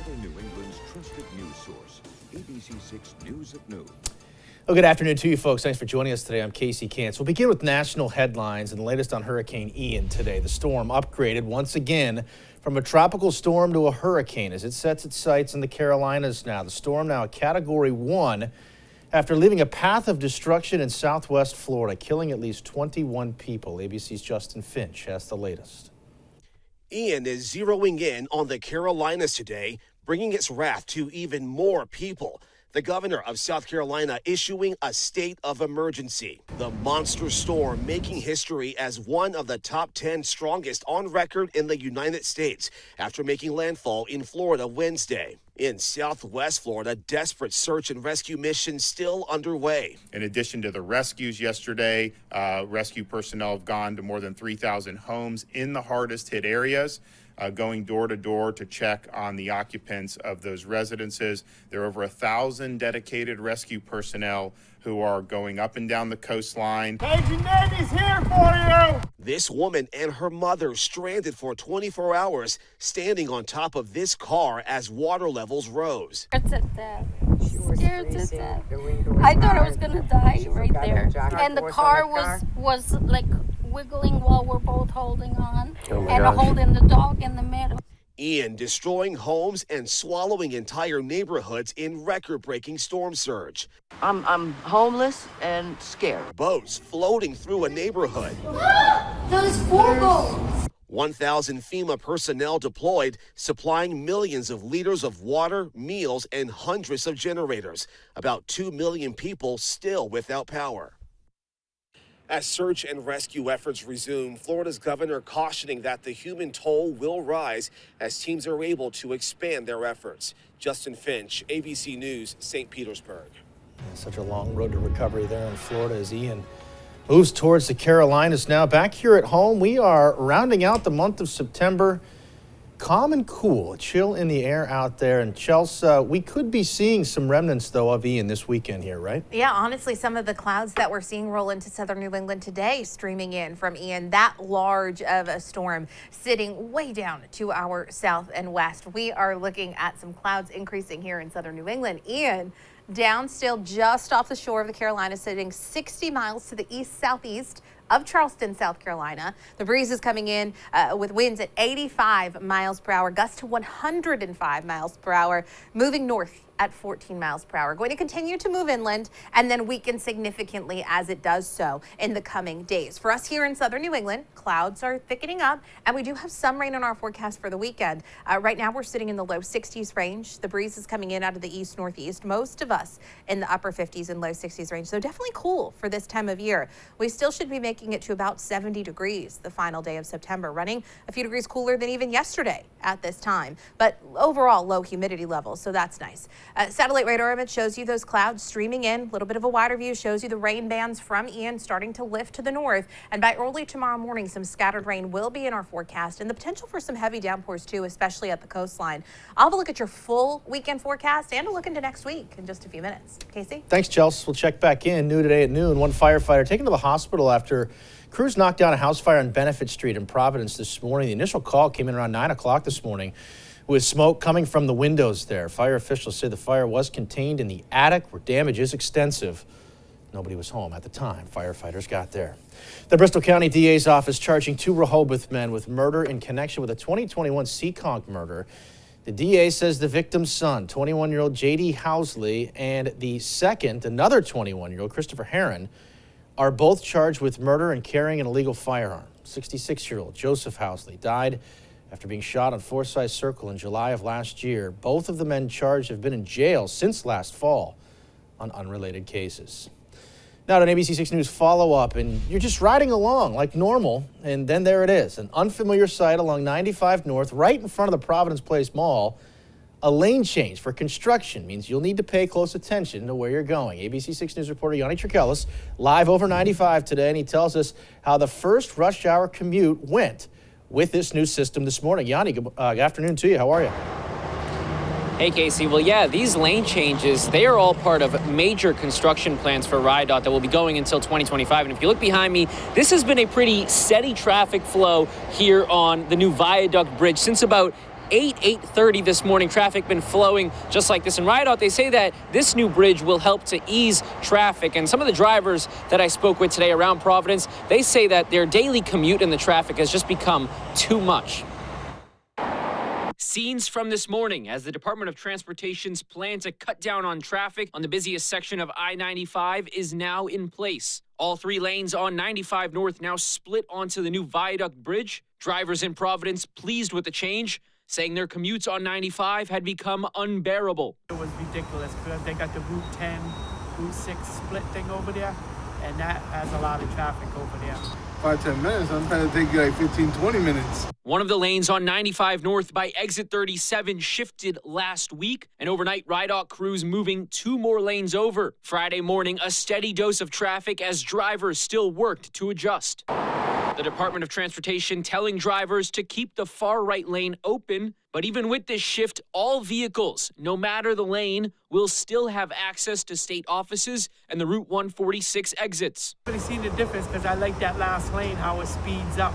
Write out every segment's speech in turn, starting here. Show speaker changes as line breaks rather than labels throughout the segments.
Southern New England's trusted news source, ABC6 News at Noon.
Well, good afternoon to you folks. Thanks for joining us today. I'm Casey Cantz. We'll begin with national headlines and the latest on Hurricane Ian today. The storm upgraded once again from a tropical storm to a hurricane as it sets its sights in the Carolinas now. The storm now a Category 1 after leaving a path of destruction in southwest Florida, killing at least 21 people. ABC's Justin Finch has the latest.
Ian is zeroing in on the Carolinas today, bringing its wrath to even more people. The governor of South Carolina issuing a state of emergency. The monster storm making history as one of the top 10 strongest on record in the United States after making landfall in Florida Wednesday. In southwest Florida, desperate search and rescue missions still underway.
In addition to the rescues yesterday, rescue personnel have gone to more than 3,000 homes in the hardest hit areas, going door to door to check on the occupants of those residences. There are over 1,000 dedicated rescue personnel who are going up and down the coastline.
Agent Navy's here for you!
This woman and her mother stranded for 24 hours, standing on top of this car as water levels rose.
Scared to death. I thought I was gonna die right there. And the car was like wiggling while we're both holding on, and holding the dog in the middle.
Ian destroying homes and swallowing entire neighborhoods in record-breaking storm surge.
I'm homeless and scared.
Boats floating through a neighborhood.
Those 4 boats.
1,000 FEMA personnel deployed, supplying millions of liters of water, meals, and hundreds of generators. About 2 million people still without power. As search and rescue efforts resume, Florida's governor cautioning that the human toll will rise as teams are able to expand their efforts. Justin Finch, ABC News, St. Petersburg.
Such a long road to recovery there in Florida as Ian moves towards the Carolinas now. Back here at home, we are rounding out the month of September. Calm and cool, a chill in the air out there. And Chelsea, we could be seeing some remnants, though, of Ian this weekend here, right?
Yeah, honestly, some of the clouds that we're seeing roll into southern New England today, streaming in from Ian, that large of a storm sitting way down to our south and west. We are looking at some clouds increasing here in southern New England. Ian down still just off the shore of the Carolinas, sitting 60 miles to the east-southeast of Charleston, South Carolina. The breeze is coming in with winds at 85 miles per hour, gusts to 105 miles per hour, moving north at 14 miles per hour. Going to continue to move inland and then weaken significantly as it does so in the coming days. For us here in southern New England, clouds are thickening up and we do have some rain in our forecast for the weekend. Right now we're sitting in the low 60s range. The breeze is coming in out of the east-northeast. Most of us in the upper 50s and low 60s range. So definitely cool for this time of year. We still should be making it to about 70 degrees the final day of September, running a few degrees cooler than even yesterday at this time. But overall low humidity levels, so that's nice. Satellite radar image shows you those clouds streaming in. A little bit of a wider view shows you the rain bands from Ian starting to lift to the north. And by early tomorrow morning, some scattered rain will be in our forecast and the potential for some heavy downpours too, especially at the coastline. I'll have a look at your full weekend forecast and a look into next week in just a few minutes. Casey?
Thanks, Chelsea. We'll check back in. New today at noon. One firefighter taken to the hospital after crews knocked down a house fire on Benefit Street in Providence this morning. The initial call came in around 9 o'clock this morning, with smoke coming from the windows there. Fire officials say the fire was contained in the attic where damage is extensive. Nobody was home at the time firefighters got there. The Bristol County DA's office charging 2 Rehoboth men with murder in connection with a 2021 Seekonk murder. The DA says the victim's son, 21-year-old J.D. Housley, and the second, another 21-year-old Christopher Herron, are both charged with murder and carrying an illegal firearm. 66-year-old Joseph Housley died after being shot on Forsyth Circle in July of last year. Both of the men charged have been in jail since last fall on unrelated cases. Now to an ABC6 News follow-up, and you're just riding along like normal, and then there it is, an unfamiliar sight along 95 North, right in front of the Providence Place Mall. A lane change for construction means you'll need to pay close attention to where you're going. ABC6 News reporter Yanni Trikelis live over 95 today, and he tells us how the first rush hour commute went with this new system this morning. Yanni, good afternoon to you. How are you?
Hey, Casey. Well, yeah, these lane changes, they are all part of major construction plans for RIDOT that will be going until 2025. And if you look behind me, this has been a pretty steady traffic flow here on the new viaduct bridge since about 8:30 this morning, traffic been flowing just like this. And RIDOT, they say that this new bridge will help to ease traffic. And some of the drivers that I spoke with today around Providence, they say that their daily commute in the traffic has just become too much. Scenes from this morning as the Department of Transportation's plan to cut down on traffic on the busiest section of I-95 is now in place. All 3 lanes on 95 North now split onto the new viaduct bridge. Drivers in Providence pleased with the change, saying their commutes on 95 had become unbearable.
It was ridiculous because they got the Route 10, Route 6 split thing over there, and that has a lot of traffic over there.
5-10 minutes. I'm trying to take you like 15-20 minutes.
One of the lanes on 95 North by exit 37 shifted last week, and overnight RIDOT crews moving 2 more lanes over. Friday morning, a steady dose of traffic as drivers still worked to adjust. The Department of Transportation telling drivers to keep the far right lane open, but even with this shift, all vehicles, no matter the lane, will still have access to state offices and the Route 146 exits.
I've really seen the difference because I like that last lane, how it speeds up.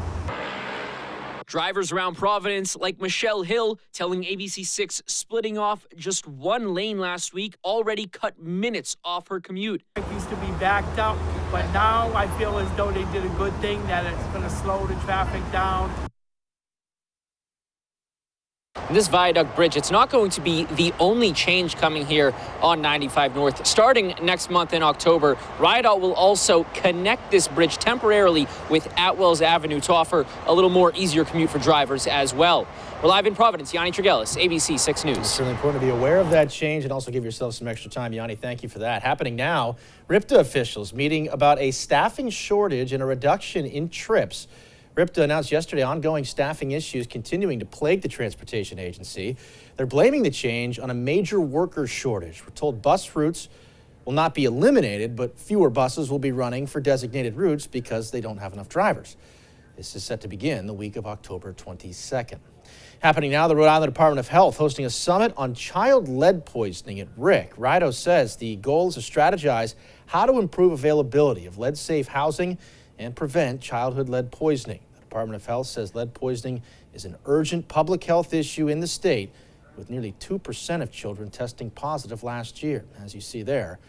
Drivers around Providence, like Michelle Hill, telling ABC6 splitting off just 1 lane last week already cut minutes off her commute.
It used to be backed up, but now I feel as though they did a good thing, that it's going to slow the traffic down.
This viaduct bridge, it's not going to be the only change coming here on 95 North. Starting next month in October, RIDOT will also connect this bridge temporarily with Atwells Avenue to offer a little more easier commute for drivers as well. We're live in Providence. Yanni Tregellis, ABC6 News.
It's certainly important to be aware of that change and also give yourself some extra time. Yanni, thank you for that. Happening now, RIPTA officials meeting about a staffing shortage and a reduction in trips. RIPTA announced yesterday ongoing staffing issues continuing to plague the transportation agency. They're blaming the change on a major worker shortage. We're told bus routes will not be eliminated, but fewer buses will be running for designated routes because they don't have enough drivers. This is set to begin the week of October 22nd. Happening now, the Rhode Island Department of Health hosting a summit on child lead poisoning at RIC. RIDO says the goal is to strategize how to improve availability of lead-safe housing and prevent childhood lead poisoning. The Department of Health says lead poisoning is an urgent public health issue in the state, with nearly 2% of children testing positive last year. As you see there,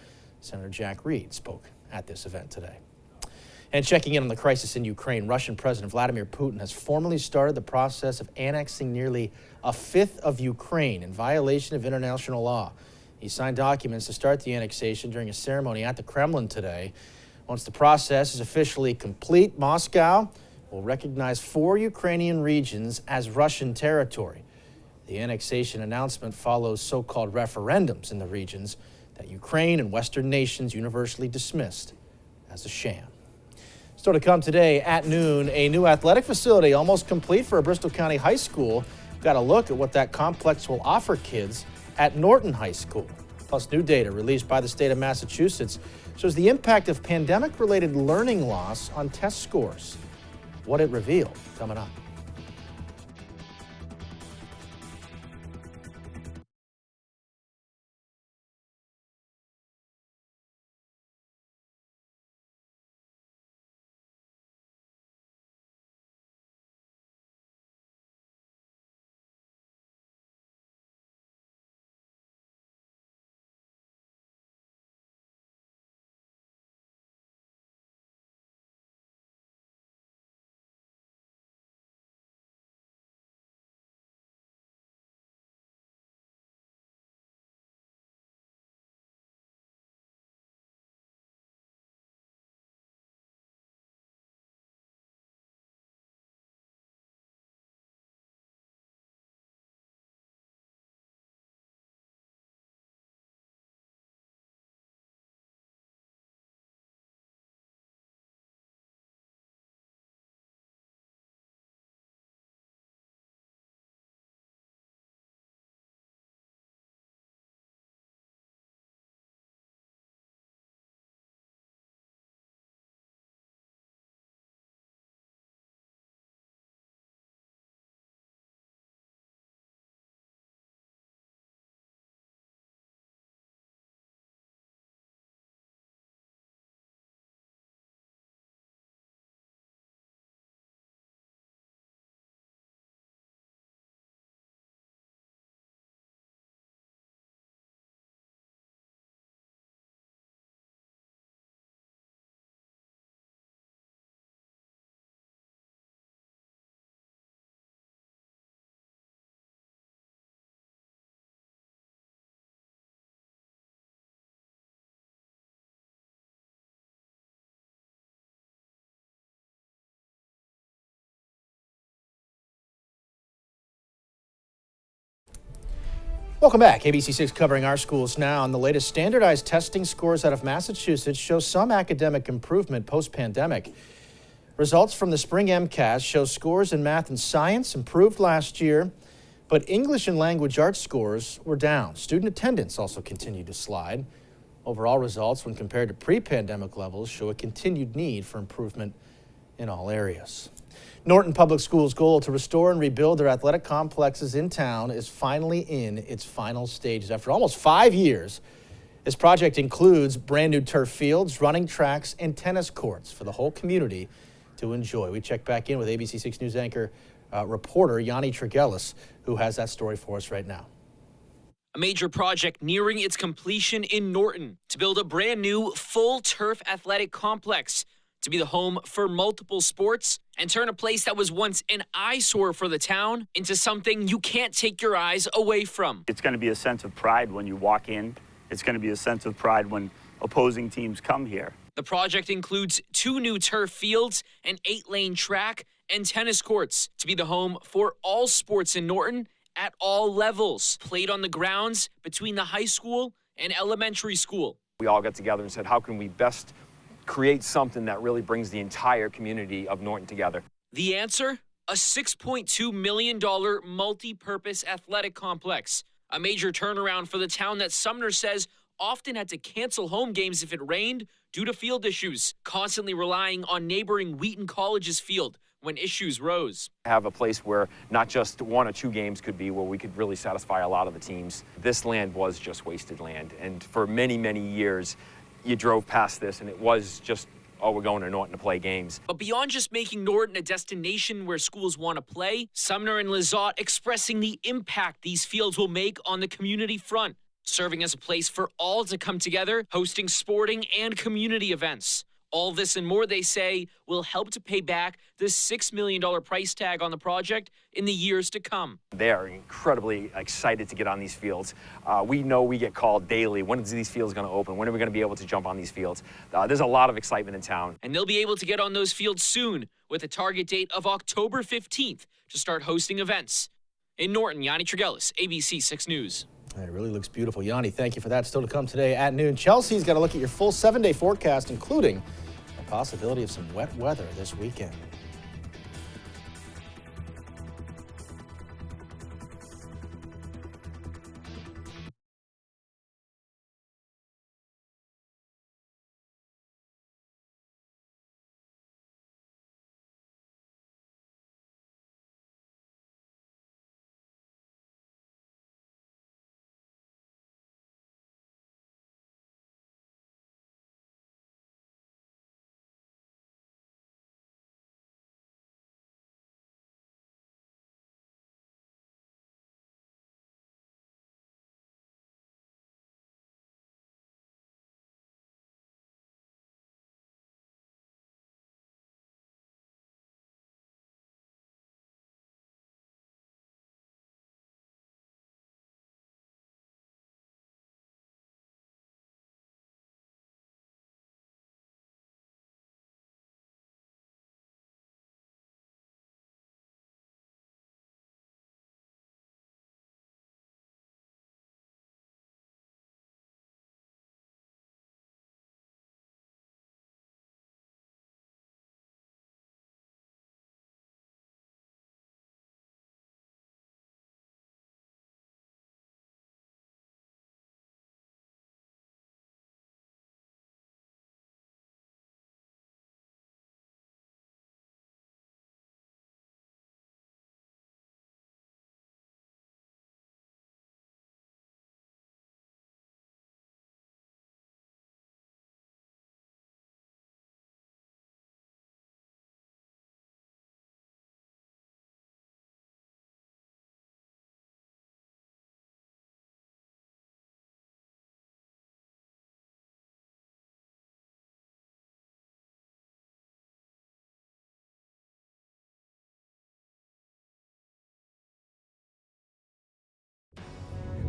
Senator Jack Reed spoke at this event today. And checking in on the crisis in Ukraine, Russian President Vladimir Putin has formally started the process of annexing nearly a fifth of Ukraine in violation of international law. He signed documents to start the annexation during a ceremony at the Kremlin today. Once the process is officially complete, Moscow will recognize 4 Ukrainian regions as Russian territory. The annexation announcement follows so-called referendums in the regions that Ukraine and Western nations universally dismissed as a sham. Still to come today at noon, a new athletic facility almost complete for a Bristol County high school. We've got a look at what that complex will offer kids at Norton High School. Plus, new data released by the state of Massachusetts shows the impact of pandemic-related learning loss on test scores. What it revealed, coming up. Welcome back. ABC6 covering our schools now. And the latest standardized testing scores out of Massachusetts show some academic improvement post-pandemic. Results from the spring MCAS show scores in math and science improved last year, but English and language arts scores were down. Student attendance also continued to slide. Overall results, when compared to pre-pandemic levels, show a continued need for improvement in all areas. Norton Public Schools' goal to restore and rebuild their athletic complexes in town is finally in its final stages. After almost 5 years, this project includes brand new turf fields, running tracks, and tennis courts for the whole community to enjoy. We check back in with ABC6 News anchor reporter Yanni Tregellis, who has that story for us right now.
A major project nearing its completion in Norton to build a brand new full turf athletic complex to be the home for multiple sports and turn a place that was once an eyesore for the town into something you can't take your eyes away from.
It's going to be a sense of pride when you walk in. It's going to be a sense of pride when opposing teams come here.
The project includes 2 new turf fields, an 8-lane track, and tennis courts to be the home for all sports in Norton at all levels, played on the grounds between the high school and elementary school.
We all got together and said, how can we best create something that really brings the entire community of Norton together?
The answer? A $6.2 million multi-purpose athletic complex. A major turnaround for the town that Sumner says often had to cancel home games if it rained due to field issues, constantly relying on neighboring Wheaton College's field when issues rose.
Have a place where not just 1 or 2 games could be, where we could really satisfy a lot of the teams. This land was just wasted land, and for many, many years, you drove past this and it was just, oh, we're going to Norton to play games.
But beyond just making Norton a destination where schools want to play, Sumner and Lizotte expressing the impact these fields will make on the community front, serving as a place for all to come together, hosting sporting and community events. All this and more, they say, will help to pay back the $6 million price tag on the project in the years to come.
They are incredibly excited to get on these fields. We know we get called daily. When are these fields going to open? When are we going to be able to jump on these fields? There's a lot of excitement in town.
And they'll be able to get on those fields soon with a target date of October 15th to start hosting events. In Norton, Yanni Tregellis, ABC6 News.
It really looks beautiful. Yanni, thank you for that. Still to come today at noon. Chelsea's got to look at your full 7-day forecast, including the possibility of some wet weather this weekend.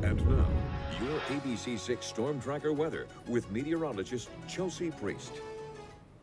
And now, your ABC6 Storm Tracker weather with meteorologist Chelsea Priest.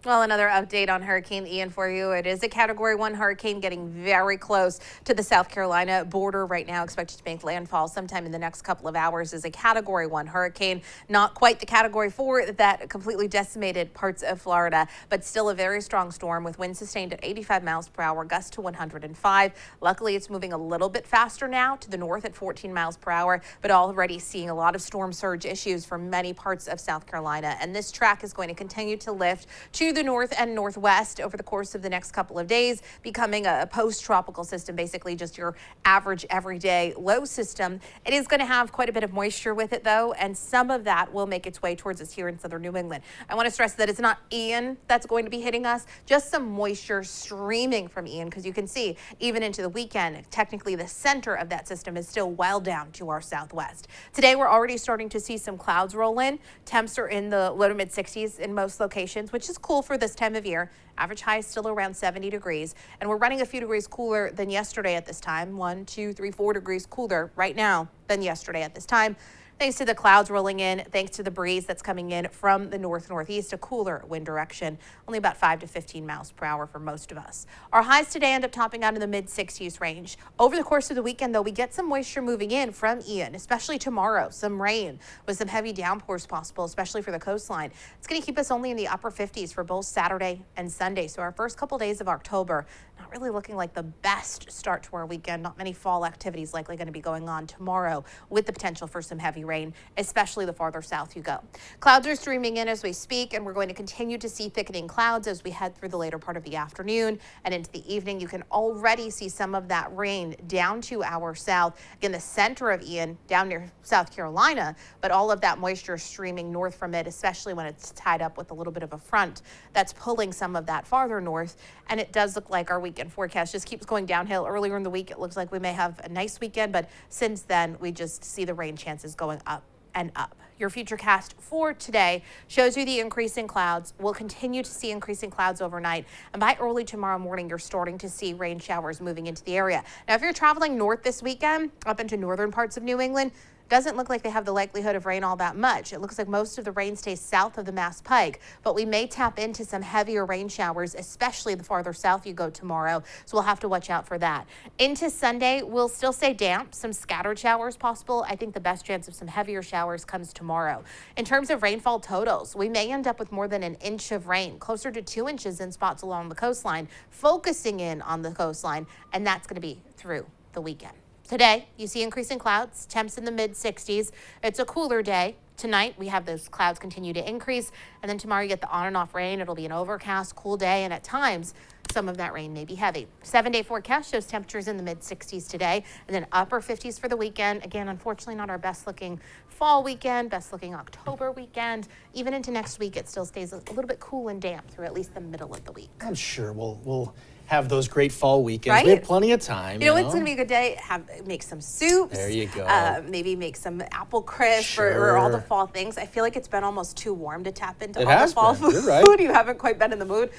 Well, another update on Hurricane Ian for you. It is a Category 1 hurricane getting very close to the South Carolina border right now, expected to make landfall sometime in the next couple of hours as a Category 1 hurricane. Not quite the Category 4 that completely decimated parts of Florida, but still a very strong storm with winds sustained at 85 miles per hour, gusts to 105. Luckily, it's moving a little bit faster now to the north at 14 miles per hour, but already seeing a lot of storm surge issues for many parts of South Carolina. And this track is going to continue to lift to the north and northwest over the course of the next couple of days, becoming a post-tropical system, basically just your average everyday low system. It is going to have quite a bit of moisture with it, though, and some of that will make its way towards us here in southern New England. I want to stress that it's not Ian that's going to be hitting us, just some moisture streaming from Ian, because you can see even into the weekend, technically the center of that system is still well down to our southwest. Today, we're already starting to see some clouds roll in. Temps are in the low to mid 60s in most locations, which is cool for this time of year. Average high is still around 70 degrees, and we're running a few degrees cooler than yesterday at this time. 1, 2, 3, 4 degrees cooler right now than yesterday at this time. Thanks to the clouds rolling in, thanks to the breeze that's coming in from the north-northeast, a cooler wind direction, only about 5 to 15 miles per hour for most of us. Our highs today end up topping out in the mid-60s range. Over the course of the weekend, though, we get some moisture moving in from Ian, especially tomorrow. Some rain with some heavy downpours possible, especially for the coastline. It's going to keep us only in the upper 50s for both Saturday and Sunday. So our first couple days of October, not really looking like the best start to our weekend. Not many fall activities likely going to be going on tomorrow with the potential for some heavy rain, especially the farther south you go. Clouds are streaming in as we speak, and we're going to continue to see thickening clouds as we head through the later part of the afternoon and into the evening. You can already see some of that rain down to our south. Again, the center of Ian down near South Carolina, but all of that moisture streaming north from it, especially when it's tied up with a little bit of a front that's pulling some of that farther north. And it does look like our weekend forecast just keeps going downhill. Earlier in the week, it looks like we may have a nice weekend, but since then, we just see the rain chances going up and up. Your futurecast for today shows you the increasing clouds. We'll continue to see increasing clouds overnight, and by early tomorrow morning, you're starting to see rain showers moving into the area. Now, if you're traveling north this weekend, up into northern parts of New England, doesn't look like they have the likelihood of rain all that much. It looks like most of the rain stays south of the Mass Pike, but we may tap into some heavier rain showers, especially the farther south you go tomorrow, so we'll have to watch out for that. Into Sunday, we'll still stay damp, some scattered showers possible. I think the best chance of some heavier showers comes tomorrow. In terms of rainfall totals, we may end up with more than an inch of rain, closer to 2 inches in spots along the coastline, focusing in on the coastline, and that's going to be through the weekend. Today, you see increasing clouds, temps in the mid-60s. It's a cooler day. Tonight, we have those clouds continue to increase, and then tomorrow you get the on and off rain. It'll be an overcast, cool day, and at times, some of that rain may be heavy. 7-day forecast shows temperatures in the mid-60s today, and then upper 50s for the weekend. Again, unfortunately, not our best-looking fall weekend, best-looking October weekend. Even into next week, it still stays a little bit cool and damp through at least the middle of the week.
I'm sure we'll have those great fall weekends.
Right?
We have plenty of time.
You know, it's going to be a good day. Make some soups.
There you go.
Maybe make some apple crisp or all the fall things. I feel like it's been almost too warm to tap into all the fall food.
You're right.
You haven't quite been in the mood.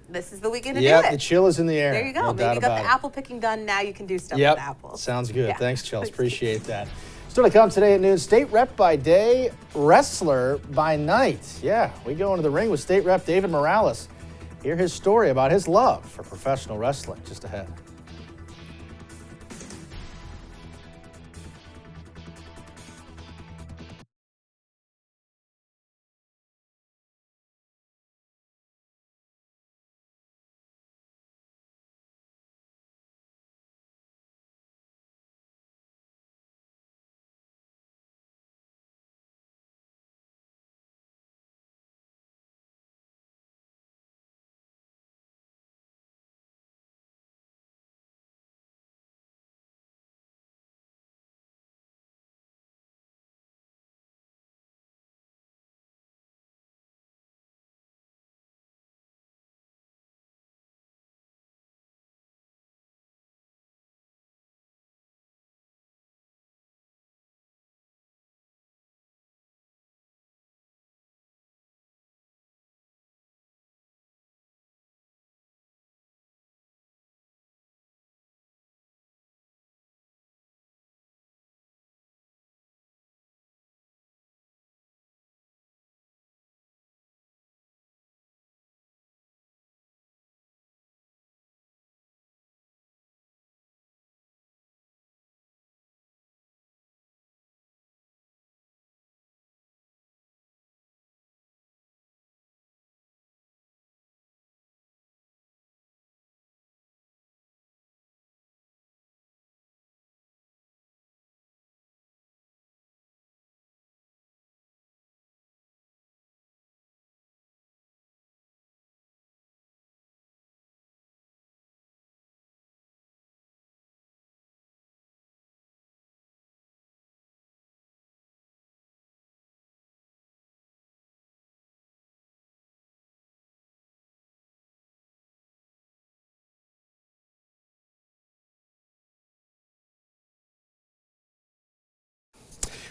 This is the weekend to do it.
Yeah, the chill is in the air.
There you go.
No
Maybe you got the
it.
apple picking done. Now you can do stuff with apples.
Sounds good.
Yeah.
Thanks, Chelsea. Appreciate that. Still to come today at noon, state rep by day, wrestler by night. Yeah, we go into the ring with state rep David Morales. Hear his story about his love for professional wrestling just ahead.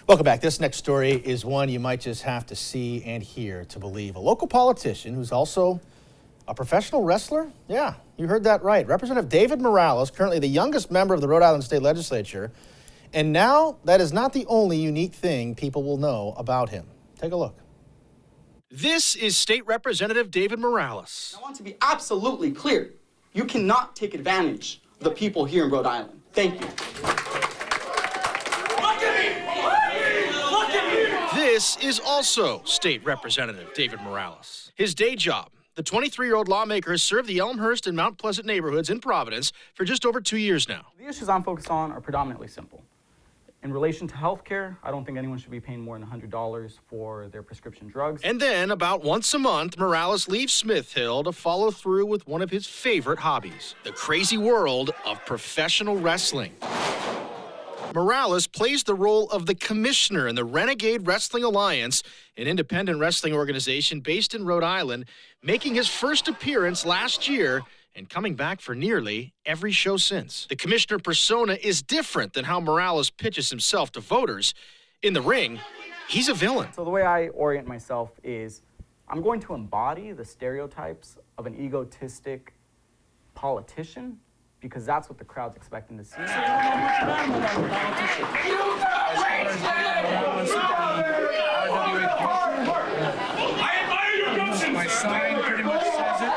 Welcome back. This next story is one you might just have to see and hear to believe. A local politician who's also a professional wrestler? Yeah, you heard that right. Representative David Morales, currently the youngest member of the Rhode Island State Legislature. And now that is not the only unique thing people will know about him. Take a look.
This is State Representative David Morales.
I want to be absolutely clear. You cannot take advantage of the people here in Rhode Island. Thank you.
This is also State Representative David Morales. His day job, the 23-year-old lawmaker has served the Elmhurst and Mount Pleasant neighborhoods in Providence for just over 2 years now.
The issues I'm focused on are predominantly simple. In relation to health care, I don't think anyone should be paying more than $100 for their prescription drugs.
And then, about once a month, Morales leaves Smith Hill to follow through with one of his favorite hobbies, the crazy world of professional wrestling. Morales plays the role of the commissioner in the Renegade Wrestling Alliance, an independent wrestling organization based in Rhode Island, making his first appearance last year and coming back for nearly every show since. The commissioner persona is different than how Morales pitches himself to voters. In the ring, he's a villain.
So the way I orient myself is I'm going to embody the stereotypes of an egotistic politician, because that's what the crowd's expecting to see.
My sign pretty much says it.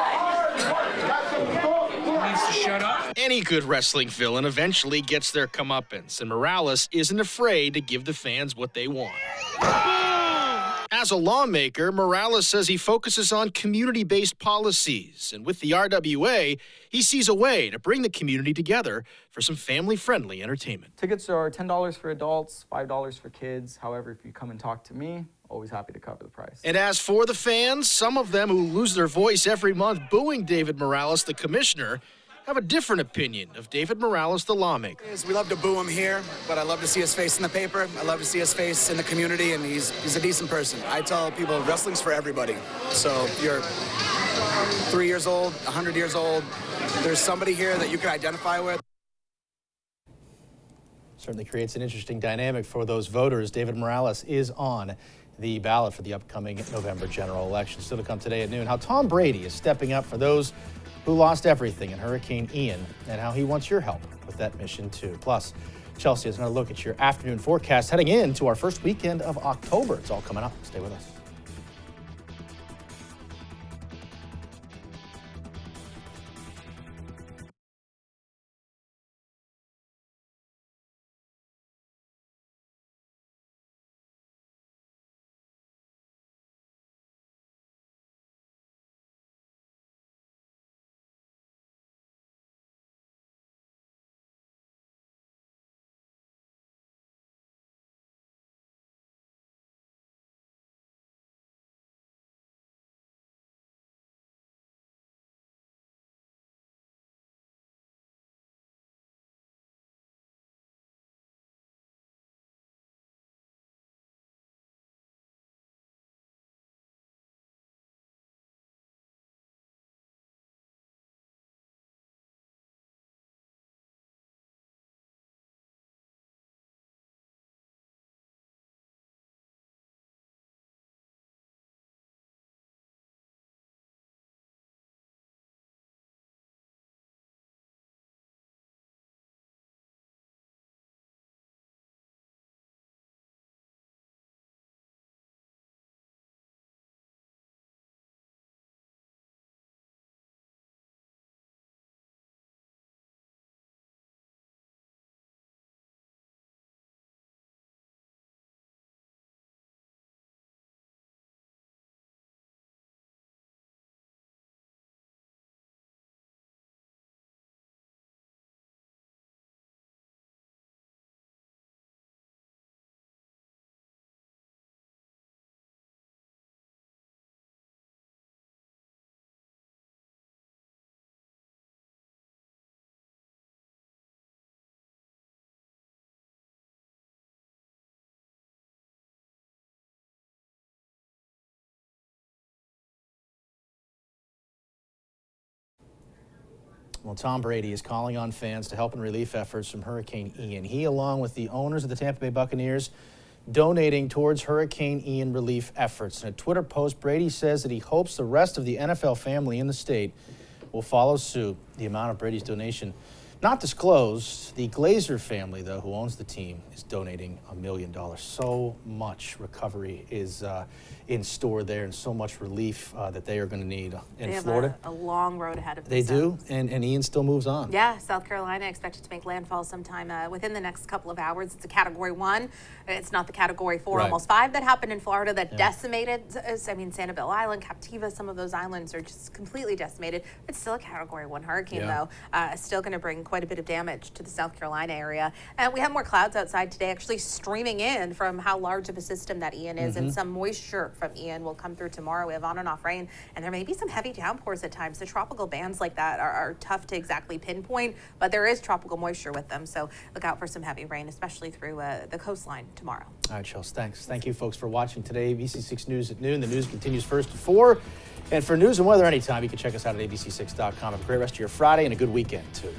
He needs to shut up.
Any good wrestling villain eventually gets their comeuppance, and Morales isn't afraid to give the fans what they want. As a lawmaker, Morales says he focuses on community-based policies, and with the RWA, he sees a way to bring the community together for some family-friendly entertainment.
Tickets are $10 for adults, $5 for kids. However, if you come and talk to me, always happy to cover the price.
And as for the fans, some of them who lose their voice every month booing David Morales, the commissioner, have a different opinion of David Morales, the lawmaker.
We love to boo him here, but I love to see his face in the paper. I love to see his face in the community, and he's a decent person. I tell people wrestling's for everybody. So if you're 3 years old, 100 years old, there's somebody here that you can identify with.
Certainly creates an interesting dynamic for those voters. David Morales is on the ballot for the upcoming November general election. Still to come today at noon, how Tom Brady is stepping up for those who lost everything in Hurricane Ian, and how he wants your help with that mission too. Plus, Chelsea has another look at your afternoon forecast heading into our first weekend of October. It's all coming up. Stay with us. Well, Tom Brady is calling on fans to help in relief efforts from Hurricane Ian. He, along with the owners of the Tampa Bay Buccaneers, donating towards Hurricane Ian relief efforts. In a Twitter post, Brady says that he hopes the rest of the NFL family in the state will follow suit. The amount of Brady's donation not disclosed. The Glazer family, though, who owns the team, is donating $1 million. So much recovery is in store there, and so much relief that they are going to need in Florida.
They have a long road ahead of them.
They do, and Ian still moves on.
Yeah, South Carolina expected to make landfall sometime within the next couple of hours. It's a Category 1. It's not the Category 4,
Right.
almost 5 that happened in Florida that decimated. I mean, Sanibel Island, Captiva, some of those islands are just completely decimated. It's still a Category 1 hurricane, though. Still going to bring quite a bit of damage to the South Carolina area. And we have more clouds outside today, actually streaming in from how large of a system that Ian is, and some moisture from Ian will come through tomorrow. We have on and off rain, and there may be some heavy downpours at times. The tropical bands like that are tough to exactly pinpoint, but there is tropical moisture with them, so look out for some heavy rain, especially through the coastline tomorrow.
All right, Chels, thanks. Thank you, folks, for watching today. ABC6 News at noon. The news continues first to 4. And for news and weather anytime, you can check us out at abc6.com. Have a great rest of your Friday and a good weekend, too.